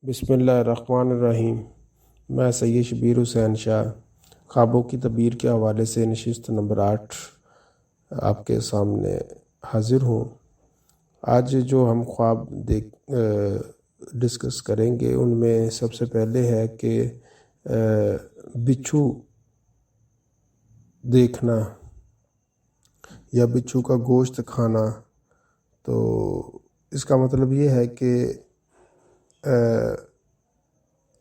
बिस्मिल्लाहिर्रहमानिर्रहीम। मैं सैयद शबीर हुसैन शाह ख्वाबों की तबीर के हवाले से नशिस्त नंबर 8 आपके सामने हाजिर हूँ। आज जो हम ख्वाब डिस्कस करेंगे उनमें सबसे पहले है कि बिच्छू देखना या बिच्छू का गोश्त खाना। तो इसका मतलब ये है कि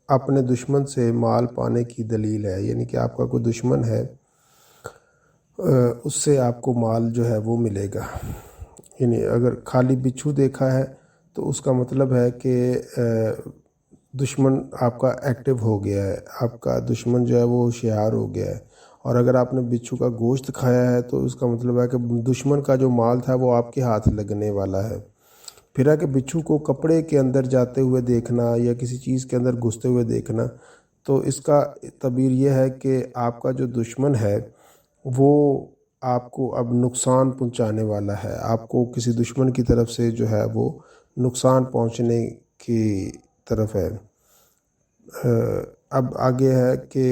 अपने दुश्मन से माल पाने की दलील है, यानी कि आपका कोई दुश्मन है उससे आपको माल जो है वो मिलेगा। यानी अगर खाली बिच्छू देखा है तो उसका मतलब है कि दुश्मन आपका एक्टिव हो गया है, आपका दुश्मन जो है वो होशियार हो गया है। और अगर आपने बिच्छू का गोश्त खाया है तो उसका मतलब है कि दुश्मन का जो माल था वो आपके हाथ लगने वाला है। फिर है कि बिच्छू को कपड़े के अंदर जाते हुए देखना या किसी चीज़ के अंदर घुसते हुए देखना, तो इसका तबीर यह है कि आपका जो दुश्मन है वो आपको अब नुकसान पहुंचाने वाला है, आपको किसी दुश्मन की तरफ से जो है वो नुकसान पहुंचने की तरफ है। अब आगे है कि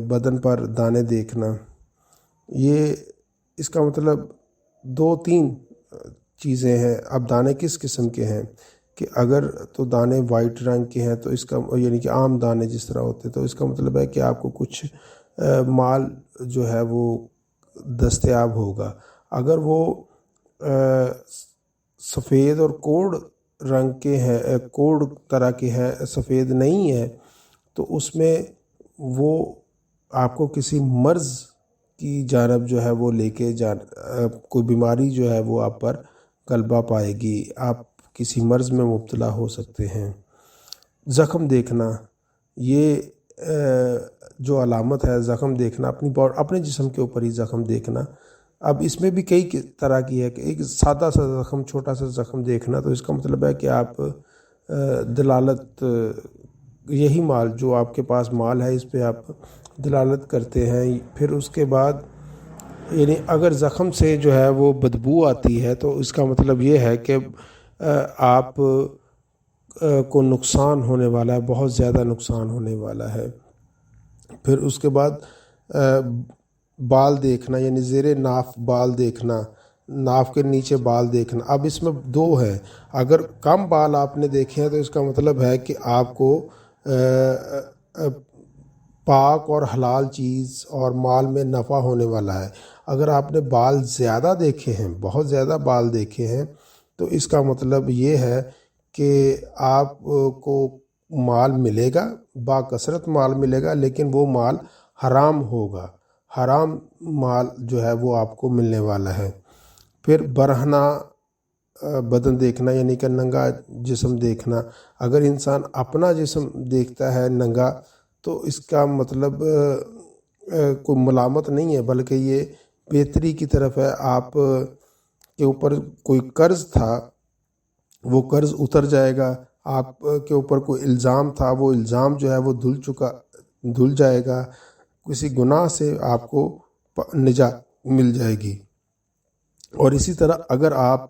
बदन पर दाने देखना। ये इसका मतलब 2-3 चीज़ें हैं। अब दाने किस किस्म के हैं कि अगर तो दाने वाइट रंग के हैं तो इसका यानी कि आम दाने जिस तरह होते हैं, तो इसका मतलब है कि आपको कुछ माल जो है वो दस्तयाब होगा। अगर वो सफ़ेद और कोड रंग के हैं, कोड तरह के हैं, सफ़ेद नहीं है, तो उसमें वो आपको किसी मर्ज़ की जानब जो है वो लेके कोई बीमारी जो है वो आप पर गलबा पाएगी, आप किसी मर्ज़ में मुब्तला हो सकते हैं। ज़ख़म देखना, ये जो अलामत है ज़ख़म देखना, अपने जिस्म के ऊपर ही ज़ख़म देखना। अब इसमें भी कई तरह की है कि एक सादा सा ज़ख़म, छोटा सा ज़ख़म देखना, तो इसका मतलब है कि आप दलालत, यही माल जो आपके पास माल है इस पे आप दलालत करते हैं। फिर उसके बाद यानी अगर ज़ख़म से जो है वो बदबू आती है तो इसका मतलब ये है कि आप को नुकसान होने वाला है, बहुत ज़्यादा नुकसान होने वाला है। फिर उसके बाद बाल देखना, यानी ज़ेरे नाफ बाल देखना, नाफ के नीचे बाल देखना। अब इसमें 2 है। अगर कम बाल आपने देखे हैं तो इसका मतलब है कि आपको पाक और हलाल चीज़ और माल में नफ़ा होने वाला है। अगर आपने बाल ज़्यादा देखे हैं, बहुत ज़्यादा बाल देखे हैं, तो इसका मतलब ये है कि आपको माल मिलेगा, बाकसरत माल मिलेगा, लेकिन वो माल हराम होगा, हराम माल जो है वो आपको मिलने वाला है। फिर बरहना बदन देखना, यानी कि नंगा जिस्म देखना। अगर इंसान अपना जिस्म देखता है नंगा तो इसका मतलब कोई मलामत नहीं है, बल्कि ये बेहतरी की तरफ है। आप के ऊपर कोई कर्ज़ था वो कर्ज़ उतर जाएगा, आप के ऊपर कोई इल्ज़ाम था वो इल्ज़ाम जो है वो धुल जाएगा, किसी गुनाह से आपको निजात मिल जाएगी। और इसी तरह अगर आप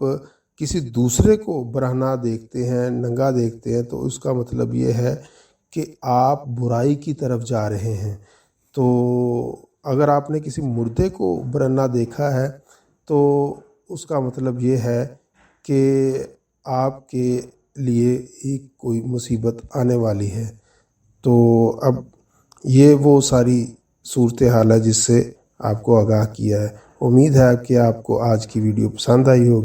किसी दूसरे को बरहना देखते हैं, नंगा देखते हैं, तो उसका मतलब ये है कि आप बुराई की तरफ जा रहे हैं। तो अगर आपने किसी मुर्दे को बरहना देखा है तो उसका मतलब ये है कि आपके लिए एक कोई मुसीबत आने वाली है। तो अब ये वो सारी सूरत हाल है जिससे आपको आगाह किया है। उम्मीद है कि आपको आज की वीडियो पसंद आई होगी।